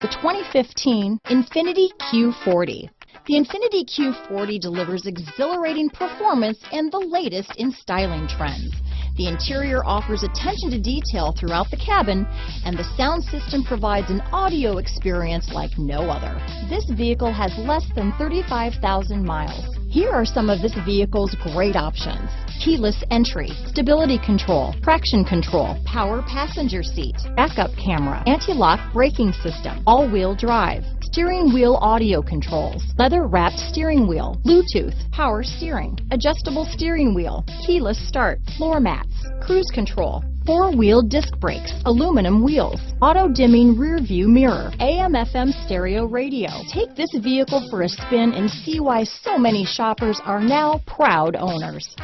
The 2015 Infiniti Q40. The Infiniti Q40 delivers exhilarating performance and the latest in styling trends. The interior offers attention to detail throughout the cabin, and the sound system provides an audio experience like no other. This vehicle has less than 35,000 miles. Here are some of this vehicle's great options: keyless entry, stability control, traction control, power passenger seat, backup camera, anti-lock braking system, all-wheel drive, steering wheel audio controls, leather-wrapped steering wheel, Bluetooth, power steering, adjustable steering wheel, keyless start, floor mats, cruise control, four-wheel disc brakes, aluminum wheels, auto-dimming rear-view mirror, AM/FM stereo radio. Take this vehicle for a spin and see why so many shoppers are now proud owners.